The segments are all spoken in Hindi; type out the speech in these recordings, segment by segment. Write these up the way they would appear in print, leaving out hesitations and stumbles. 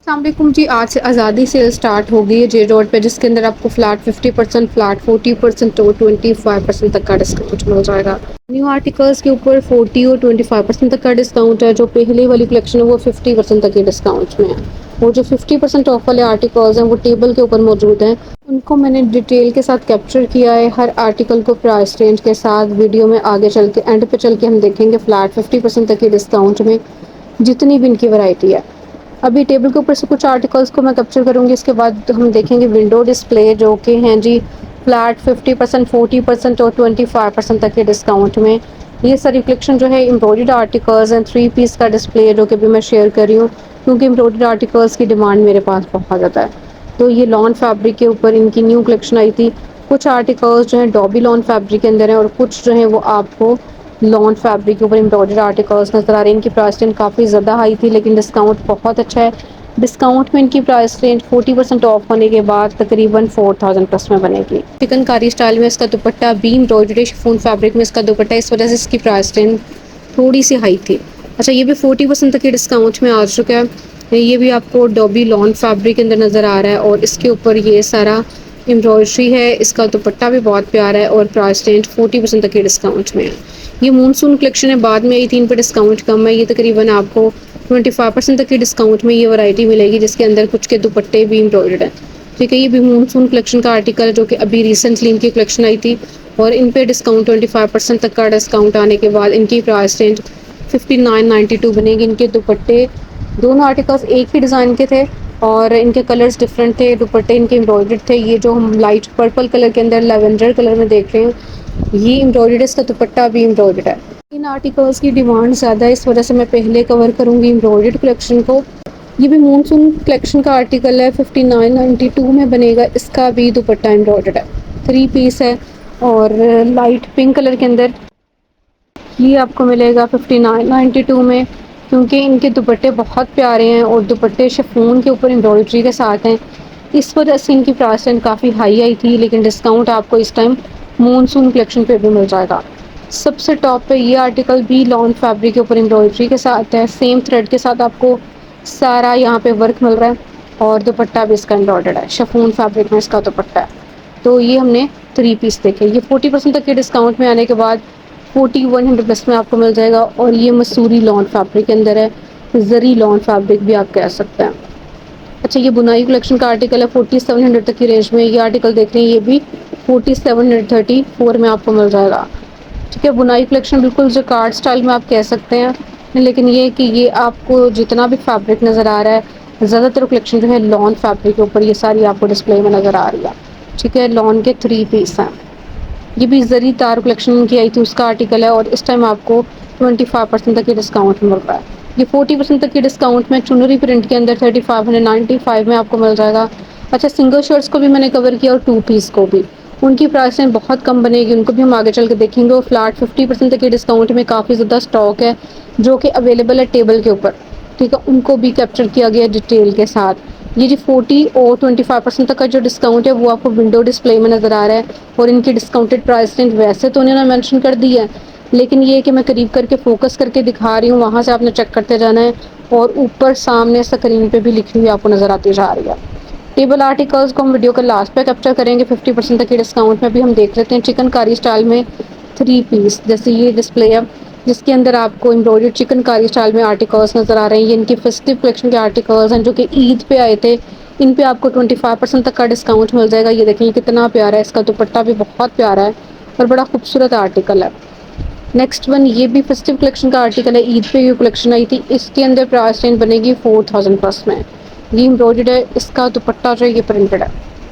अस्सलामुअलैकुम जी। आज से आज़ादी सेल स्टार्ट हो गई है जे रोड पे, जिसके अंदर आपको फ्लैट 50%, फ्लैट 40% और 25% तक का डिस्काउंट मिल जाएगा। न्यू आर्टिकल्स के ऊपर 40 और 25% तक का डिस्काउंट है। जो पहले वाली कलेक्शन है वो 50% तक के डिस्काउंट में है। वो जो 50% ऑफ वाले आर्टिकल्स हैं वो टेबल के ऊपर मौजूद हैं। उनको मैंने डिटेल के साथ कैप्चर किया है, हर आर्टिकल को प्राइस रेंज के साथ। वीडियो में आगे चल के एंड पे चल के हम देखेंगे फ्लैट 50% तक के डिस्काउंट में जितनी भी इनकी वैरायटी है। अभी टेबल के ऊपर से कुछ आर्टिकल्स को मैं कैप्चर करूँगी, इसके बाद हम देखेंगे विंडो डिस्प्ले जो कि हैं जी फ्लैट 50%, 40% और 25% तक के डिस्काउंट में। ये सारी कलेक्शन जो है एम्ब्रॉयडर्ड आर्टिकल्स हैं। 3 पीस का डिस्प्ले जो कि अभी मैं शेयर कर रही हूँ, क्योंकि एम्ब्रॉयडर्ड आर्टिकल्स की डिमांड मेरे पास बहुत ज़्यादा है। तो ये लॉन फैब्रिक के ऊपर इनकी न्यू कलेक्शन आई थी। कुछ आर्टिकल्स जो हैं डॉबी लॉन फैब्रिक के अंदर हैं और कुछ जो हैं वो आपको लॉन फैब्रिक के ऊपर एम्ब्रॉयडर्ड आर्टिकल्स नज़र आ रहे हैं। इनकी प्राइस रेंज काफ़ी ज़्यादा हाई थी, लेकिन डिस्काउंट बहुत अच्छा है। डिस्काउंट में इनकी प्राइस रेंज 40% ऑफ होने के बाद तकरीबन 4000 प्लस में बनेगी। चिकनकारी स्टाइल में इसका दुपट्टा भी एम्ब्रॉयडरी शिफॉन फैब्रिक में इसका दुपट्टा, इस वजह से इसकी प्राइस रेंज थोड़ी सी हाई थी। अच्छा, ये भी 40% तक के डिस्काउंट में आ चुका है। ये भी आपको डॉबी लॉन फैब्रिक के अंदर नज़र आ रहा है और इसके ऊपर ये सारा एम्ब्रॉयडरी है। इसका दुपट्टा भी बहुत प्यारा है और प्राइस रेंज 40% तक के डिस्काउंट में है। ये मूनसून कलेक्शन है, बाद में आई थी, इन पर डिस्काउंट कम है। ये तकरीबन आपको 25% तक की डिस्काउंट में ये वैरायटी मिलेगी, जिसके अंदर कुछ के दुपट्टे भी एम्ब्रॉयडर्ड हैं। ठीक है, ये भी मूनसून कलेक्शन का आर्टिकल है जो कि अभी रिसेंटली इनकी कलेक्शन आई थी और इन पे डिस्काउंट 25% तक का डिस्काउंट आने के बाद इनकी प्राइस रेंज 5992 बनेगी। इनके दुपट्टे, दोनों आर्टिकल्स एक ही डिज़ाइन के थे और इनके कलर्स डिफरेंट थे। दुपट्टे इनके एम्ब्रॉयडर्ड थे। ये जो हम लाइट पर्पल कलर के अंदर लेवेंडर कलर में देख रहे हैं, ये एम्ब्रॉयडर्ड है। इसका दुपट्टा भी एम्ब्रॉयडर्ड है। इन आर्टिकल्स की डिमांड ज़्यादा है, इस वजह से मैं पहले कवर करूँगी एम्ब्रॉयडर्ड कलेक्शन को। ये भी मूनसून कलेक्शन का आर्टिकल है, 5992 में बनेगा। इसका भी दुपट्टा एम्ब्रॉयडर्ड है, 3 पीस है और लाइट पिंक कलर के अंदर ये आपको मिलेगा 5992 में। क्योंकि इनके दुपट्टे बहुत प्यारे हैं और दुपट्टे शिफॉन के ऊपर एम्ब्रॉयडरी के साथ हैं, इस वजह से इनकी प्राइस रेंज काफ़ी हाई आई थी। लेकिन डिस्काउंट आपको इस टाइम मूनसून कलेक्शन पे भी मिल जाएगा। सबसे टॉप पे ये आर्टिकल भी लॉन फैब्रिक के ऊपर एम्ब्रॉयडरी के साथ है। सेम थ्रेड के साथ आपको सारा यहाँ पे वर्क मिल रहा है और दुपट्टा भी इसका एम्ब्रॉयडर्ड है। शिफॉन फैब्रिक में इसका दुपट्टा है। तो ये हमने 3 पीस देखे। ये 40% तक के डिस्काउंट में आने के बाद 4100 प्लस में आपको मिल जाएगा। और ये मसूरी लॉन फैब्रिक के अंदर है, जरी लॉन फैब्रिक भी आप कह सकते हैं। अच्छा, ये बुनाई कलेक्शन का आर्टिकल है, 4700 तक की रेंज में ये आर्टिकल देख रहे हैं। ये भी 4734 में आपको मिल जाएगा। ठीक है, बुनाई कलेक्शन बिल्कुल जकार्ड स्टाइल में आप कह सकते हैं, लेकिन ये कि ये आपको जितना भी फैब्रिक नज़र आ रहा है, ज़्यादातर कलेक्शन जो है लॉन फैब्रिक के ऊपर ये सारी आपको डिस्प्ले में नज़र आ रही है। ठीक है, लॉन के 3 पीस हैं। ये भी जरी तार कलेक्शन की आई थी, उसका आर्टिकल है और इस टाइम आपको 25% तक की डिस्काउंट मिल रहा है। ये 40% तक की डिस्काउंट में चुनरी प्रिंट के अंदर 3595 में आपको मिल जाएगा। अच्छा, सिंगल शर्ट्स को भी मैंने कवर किया और 2 पीस को भी। उनकी प्राइसें बहुत कम बनेगी, उनको भी हम आगे चल के देखेंगे। और फ्लैट 50% तक के डिस्काउंट में काफ़ी ज़्यादा स्टॉक है जो कि अवेलेबल है टेबल के ऊपर। ठीक है, उनको भी कैप्चर किया गया डिटेल के साथ। ये जो 40 और 25% तक का जो डिस्काउंट है वो आपको विंडो डिस्प्ले में नज़र आ रहा है। और इनकी डिस्काउंटेड प्राइस रेंज वैसे तो उन्होंने मेंशन कर दी है, लेकिन ये कि मैं करीब करके फोकस करके दिखा रही हूँ, वहाँ से आपने चेक करते जाना है। और ऊपर सामने स्क्रीन पे भी लिखी हुई आपको नज़र आती जा रही है। टेबल आर्टिकल्स को हम वीडियो के लास्ट पे कैप्चर करेंगे। 50% तक के डिस्काउंट में भी हम देख लेते हैं चिकनकारी स्टाइल में 3 पीस। जैसे ये डिस्प्ले है जिसके अंदर आपको एम्ब्रॉयडर्ड चिकनकारी स्टाइल में आर्टिकल्स नज़र आ रहे हैं। ये इनकी फेस्टिव कलेक्शन के आर्टिकल्स हैं जो कि ईद पे आए थे। इन पे आपको 25% तक का डिस्काउंट मिल जाएगा। ये देखें कितना प्यारा है, इसका दुपट्टा भी बहुत प्यारा है और बड़ा खूबसूरत आर्टिकल है। नेक्स्ट वन, ये भी फेस्टिव कलेक्शन का आर्टिकल है, ईद पे ये कलेक्शन आई थी। इसके अंदर प्राइस रेंज बनेगी 4000 प्लस में। ये एम्ब्रॉयडर्ड है, इसका दुपट्टा जो है ये प्रिंटेड है।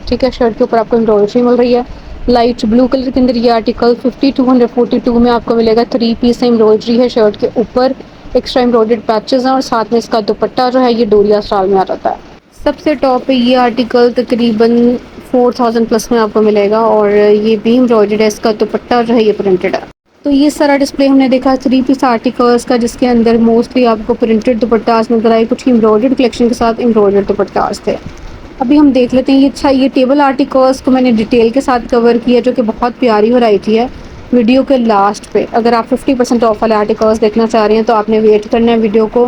ठीक है, शर्ट के ऊपर आपको एम्ब्रॉयडरी मिल रही है। लाइट ब्लू कलर के अंदर ये आर्टिकल 5242 में आपको मिलेगा। 3 पीस एम्ब्रॉयडरी है शर्ट के ऊपर, एक्स्ट्रा एम्ब्रॉयडर्ड पैचेस हैं और साथ में इसका दुपट्टा जो है ये डोरिया स्टाइल में आ जाता है। सबसे टॉप पे ये आर्टिकल तकरीबन 4000 प्लस में आपको मिलेगा और ये भी एम्ब्रॉयडर्ड है। इसका दुपट्टा जो है ये प्रिंटेड है। तो ये सारा डिस्प्ले हमने देखा 3 पीस आर्टिकल्स का, जिसके अंदर मोस्टली आपको प्रिंटेड दुपट्टास नजर आए, कुछ एम्ब्रॉयडर्ड कलेक्शन के साथ एम्ब्रॉयडर्ड दुपट्टास थे। अभी हम देख लेते हैं ये। अच्छा, ये टेबल आर्टिकल्स को मैंने डिटेल के साथ कवर किया जो कि बहुत प्यारी वैरायटी है। वीडियो के लास्ट पे अगर आप 50% ऑफ वाले आर्टिकल्स देखना चाह रहे हैं तो आपने वेट करना है वीडियो को।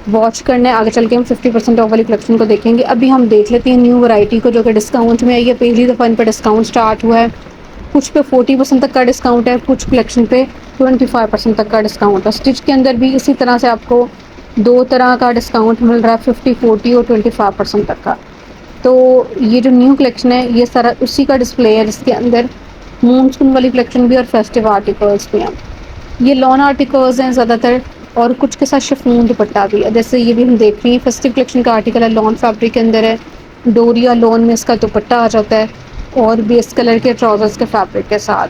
वॉच करना है, आगे चल के हम 50% ऑफ वाली कलेक्शन को देखेंगे। अभी हम देख लेते हैं न्यू वैरायटी को जो कि डिस्काउंट में आई है। पहली दफ़ा इन पर डिस्काउंट स्टार्ट हुआ है। कुछ पे 40% तक का डिस्काउंट है, कुछ कलेक्शन पे 25% तक का डिस्काउंट है। स्टिच के अंदर भी इसी तरह से आपको दो तरह का डिस्काउंट मिल रहा है, 50, 40 और 25% तक का। तो ये जो न्यू कलेक्शन है ये सारा उसी का डिस्प्ले है जिसके अंदर मूनसून वाली कलेक्शन भी और फेस्टिव आर्टिकल्स भी हैं। ये लॉन आर्टिकल्स हैं ज़्यादातर और कुछ के साथ शिफॉन दुपट्टा भी है। जैसे ये भी हम देख रहे हैं फेस्टिव कलेक्शन का आर्टिकल है, लॉन फैब्रिक के अंदर है, डोरिया लॉन में इसका दुपट्टा आ जाता है और बेस कलर के ट्राउजर्स के फैब्रिक के साथ।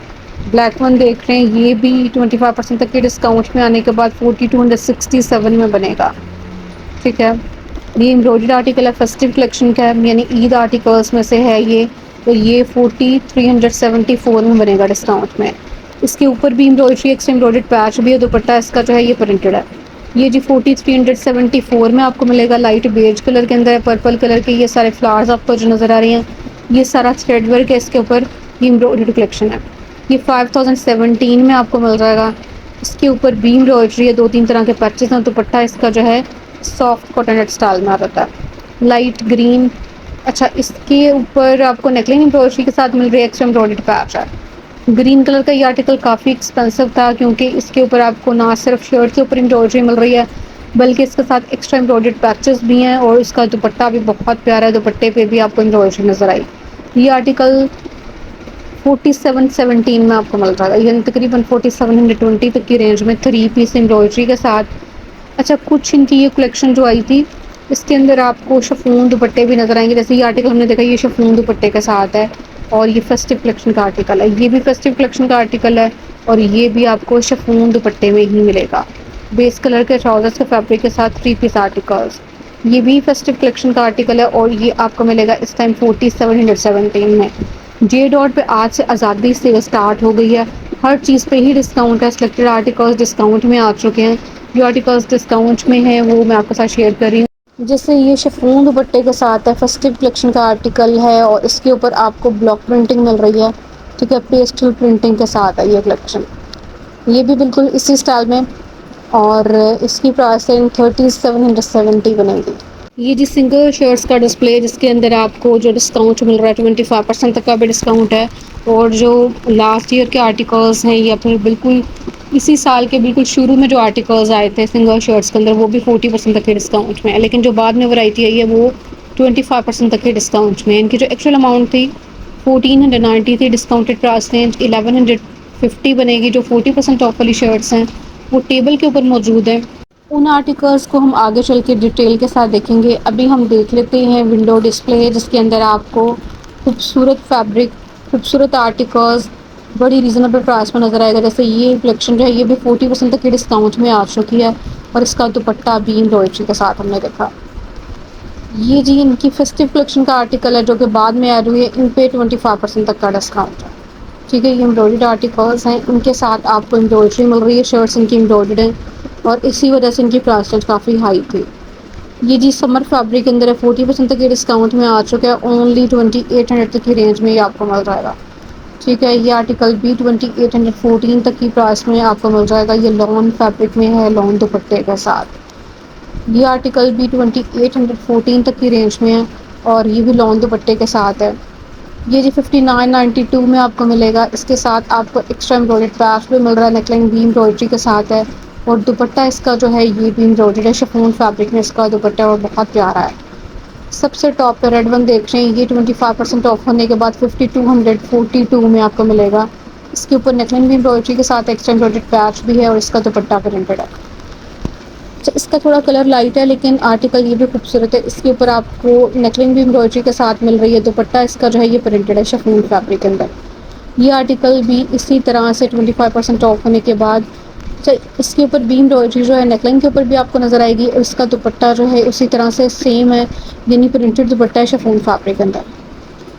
ब्लैक वन देख रहे हैं, ये भी 25% तक के डिस्काउंट में आने के बाद 4267 में बनेगा। ठीक है, ये एम्ब्रॉयडर्ड आर्टिकल है, फेस्टिव कलेक्शन का है, यानी ईद आर्टिकल्स में से है ये। तो ये 4374 में बनेगा डिस्काउंट में। इसके ऊपर भी एम्ब्रॉयडरी, एक्स्ट्रा एम्ब्रॉयडर्ड पैच भी है, दुपट्टा इसका जो है ये प्रिंटेड है। ये जी 4374 में आपको मिलेगा। लाइट बेज कलर के अंदर है, पर्पल कलर के ये सारे फ्लावर्स आपको जो नज़र आ रही हैं, ये सारा थ्रेड वर्क है इसके ऊपर। ये एम्ब्रॉयडर्ड कलेक्शन है, ये 5017 में आपको मिल जाएगा। इसके ऊपर भी एम्ब्रॉयडरी है, 2-3 तरह के पैचेस हैं। दुपट्टा इसका जो है सॉफ्ट कॉटन स्टाइल में आ जाता है, लाइट ग्रीन। अच्छा, इसके ऊपर आपको नेकलाइन एम्ब्रॉयडरी के साथ मिल रही है, एक्स्ट्रा एम्ब्रॉयडर्ड पैच है। ग्रीन कलर का ये आर्टिकल काफ़ी एक्सपेंसिव था क्योंकि इसके ऊपर आपको ना सिर्फ शर्ट के ऊपर एम्ब्रॉयडरी मिल रही है बल्कि इसके साथ एक्स्ट्रा एम्ब्रॉयडर्ड पैचेस भी हैं और इसका दुपट्टा भी बहुत प्यारा है। दुपट्टे पे भी आपको एम्ब्रॉयडरी नज़र आई। ये आर्टिकल 4717 में आपको मिल जाएगा, यानी तकरीबन 4720 तक की रेंज में 3 पीस एम्ब्रॉयडरी के साथ। अच्छा, कुछ इनकी ये कलेक्शन जो आई थी इसके अंदर आपको शिफॉन दुपट्टे भी नज़र आएंगे। जैसे ये आर्टिकल हमने देखा, ये शिफॉन दुपट्टे के साथ है और ये फेस्टिव कलेक्शन का आर्टिकल है। ये भी फेस्टिव कलेक्शन का आर्टिकल है और ये भी आपको शिफॉन दुपट्टे में ही मिलेगा, बेस कलर के ट्राउजर्स के फैब्रिक के साथ 3 पीस आर्टिकल्स। ये भी फेस्टिव कलेक्शन का आर्टिकल है और ये आपको मिलेगा इस टाइम 4717 में। जे डॉट पे आज से आज़ादी सेल स्टार्ट हो गई है, हर चीज़ पे ही डिस्काउंट है। सिलेक्टेड आर्टिकल्स डिस्काउंट में आ चुके हैं, जो आर्टिकल्स डिस्काउंट में हैं वो मैं आपके साथ शेयर कर रही हूँ। जैसे ये शिफॉन दुपट्टे के साथ है, फेस्टिव कलेक्शन का आर्टिकल है और इसके ऊपर आपको ब्लॉक प्रिंटिंग मिल रही है। ठीक है, पेस्टल प्रिंटिंग के साथ है ये कलेक्शन, ये भी बिल्कुल इसी स्टाइल में और इसकी प्राइसिंग 3770 बनेगी। ये जी सिंगल शर्ट्स का डिस्प्ले जिसके अंदर आपको जो डिस्काउंट मिल रहा है 25% तक का भी डिस्काउंट है और जो लास्ट ईयर के आर्टिकल्स हैं या फिर बिल्कुल इसी साल के बिल्कुल शुरू में जो आर्टिकल्स आए थे सिंगल शर्ट्स के अंदर वो भी 40% तक के डिस्काउंट में है। लेकिन जो बाद में वैरायटी आई है वो 25% तक के डिस्काउंट में। इनकी जो एक्चुअल अमाउंट थी 1490 थी, डिस्काउंटेड प्राइस रेंज 1150 बनेगी। जो 40% ऑफ वाली शर्ट्स हैं वो टेबल के ऊपर मौजूद हैं। उन आर्टिकल्स को हम आगे चल के डिटेल के साथ देखेंगे। अभी हम देख लेते हैं विंडो डिस्प्ले जिसके अंदर आपको खूबसूरत फैब्रिक, खूबसूरत आर्टिकल्स बड़ी रीज़नेबल प्राइस में नज़र आएगा। जैसे ये कलेक्शन जो है ये भी 40% तक के डिस्काउंट में आ चुकी है और इसका दुपट्टा भी एम्ब्रॉयडरी के साथ हमने देखा। ये जी इनकी फेस्टिव कलेक्शन का आर्टिकल है जो कि बाद में ऐड हुई है, इन पे 25% तक का डिस्काउंट है। ठीक है, ये एम्ब्रॉयडर्ड आर्टिकल्स हैं, इनके साथ आपको एम्ब्रॉयडरी मिल रही है, शर्ट्स इनकी एम्ब्रॉयडर्ड हैं और इसी वजह से इनकी प्राइस रेंज काफ़ी हाई थी। ये जी समर फैब्रिक के अंदर है, 40% तक के डिस्काउंट में आ चुका है, ओनली 2800 तक की रेंज में ये आपको मिल जाएगा। ठीक है, ये आर्टिकल भी 2814 तक की प्राइस में आपको मिल जाएगा। ये लॉन फैब्रिक में है, लॉन दुपट्टे के साथ। ये आर्टिकल भी 2814 तक की रेंज में है और ये भी लॉन दुपट्टे के साथ है। ये जी 5992 में आपको मिलेगा। इसके साथ आपको एक्स्ट्रा एम्ब्रॉयडर्ड पैच भी मिल रहा है, नेकलाइन भी एम्ब्रॉयडरी के साथ है और दुपट्टा इसका जो है ये भी एम्ब्रॉयडर्ड है, शिफॉन फैब्रिक में इसका दुपट्टा और बहुत प्यारा है। सबसे टॉप पे रेड वन देख रहे हैं, ये 25% ऑफ होने के बाद 5242 में आपको मिलेगा। इसके ऊपर नेकलाइन भी एम्ब्रॉयडरी के साथ एक्स्ट्रा एम्ब्रॉयडर्ड पैच भी है और इसका दुपट्टा प्रिंटेड है। अच्छा, इसका थोड़ा कलर लाइट है लेकिन आर्टिकल ये भी खूबसूरत है। इसके ऊपर आपको नेकलाइन भी एम्ब्रॉयडरी के साथ मिल रही है, दुपट्टा इसका जो है ये प्रिंटेड है शिफॉन फैब्रिक के अंदर। ये आर्टिकल भी इसी तरह से 25% ऑफ होने के बाद, अच्छा इसके ऊपर भी एम्ब्रॉयडरी जो है नेकलाइन के ऊपर भी आपको नज़र आएगी और इसका दुपट्टा जो है उसी तरह से सेम है, यानी प्रिंटेड दुपट्टा है शिफॉन फैब्रिक के अंदर।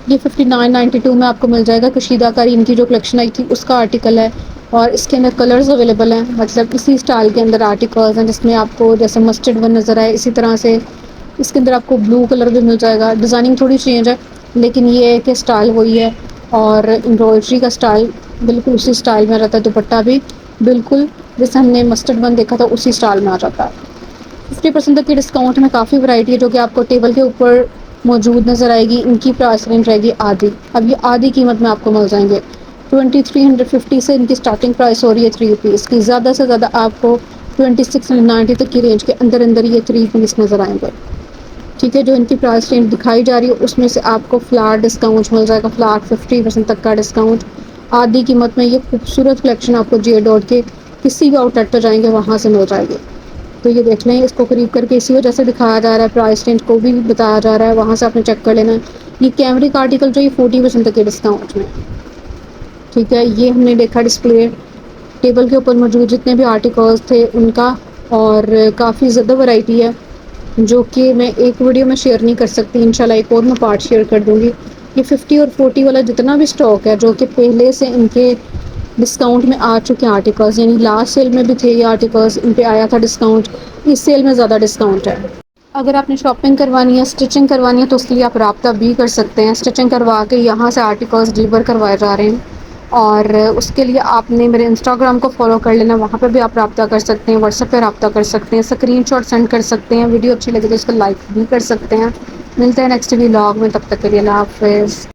ये 5992 में आपको मिल जाएगा। कशीदा कारी इनकी जो कलेक्शन आई थी उसका आर्टिकल है और इसके अंदर कलर्स अवेलेबल हैं, मतलब इसी स्टाइल के अंदर आर्टिकल्स हैं जिसमें आपको जैसे मस्टर्ड वन नज़र आए इसी तरह से इसके अंदर आपको ब्लू कलर भी मिल जाएगा। डिज़ाइनिंग थोड़ी चेंज है लेकिन ये है कि स्टाइल वही है और एम्ब्रॉयडरी का स्टाइल बिल्कुल उसी स्टाइल में रहता है, दुपट्टा भी बिल्कुल जैसे हमने मस्टर्ड वन देखा था उसी स्टाइल में आ जाता है। 50% तक की डिस्काउंट में काफ़ी वैरायटी है जो कि आपको टेबल के ऊपर मौजूद नज़र आएगी। इनकी प्राइस रेंज रहेगी आधी, अब ये आधी कीमत में आपको मिल जाएंगे। 2350 से इनकी स्टार्टिंग प्राइस हो रही है 3 पीस की। ज़्यादा से ज़्यादा आपको 2690 तक की रेंज के अंदर अंदर ये 3 पीस नज़र आएंगे। ठीक है, जो इनकी प्राइस रेंज दिखाई जा रही है उसमें से आपको फ्लैट डिस्काउंट मिल जाएगा, फ्लैट 50% तक का डिस्काउंट आधी कीमत में। ये खूबसूरत कलेक्शन आपको जे डॉट के किसी भी आउटलेट पर जाएंगे वहाँ से मिल जाएगी। तो ये देख लें, इसको करीब करके इसी वजह से दिखाया जा रहा है, प्राइस रेंज को भी बताया जा रहा है, वहाँ से आपने चेक कर लेना है। ये कैमरिक आर्टिकल जो ये 40% तक के डिस्काउंट में। ठीक है, ये हमने देखा डिस्प्ले टेबल के ऊपर मौजूद जितने भी आर्टिकल्स थे उनका, और काफ़ी ज़्यादा वैरायटी है जो कि मैं एक वीडियो में शेयर नहीं कर सकती। इंशाल्लाह एक और मैं पार्ट शेयर कर दूँगी। ये 50 और 40 वाला जितना भी स्टॉक है जो कि पहले से इनके डिस्काउंट में आ चुके हैं आर्टिकल्स, यानी लास्ट सेल में भी थे ये आर्टिकल्स, इन पे आया था डिस्काउंट, इस सेल में ज़्यादा डिस्काउंट है। अगर आपने शॉपिंग करवानी है, स्टिचिंग करवानी है तो उसके लिए आप रब्ता भी कर सकते हैं। स्टिचिंग करवा के यहाँ से आर्टिकल्स डिलीवर करवाए जा रहे हैं, और उसके लिए आपने मेरे इंस्टाग्राम को फॉलो कर लेना, वहाँ पे भी आप रब्ता कर सकते हैं, व्हाट्सएप पे रब्ता कर सकते हैं, स्क्रीनशॉट सेंड कर सकते हैं, वीडियो अच्छी लगे तो इसको लाइक भी कर सकते हैं। मिलते हैं नेक्स्ट व्लॉग में, तब तक के लिए अल्लाह हाफ़िज़।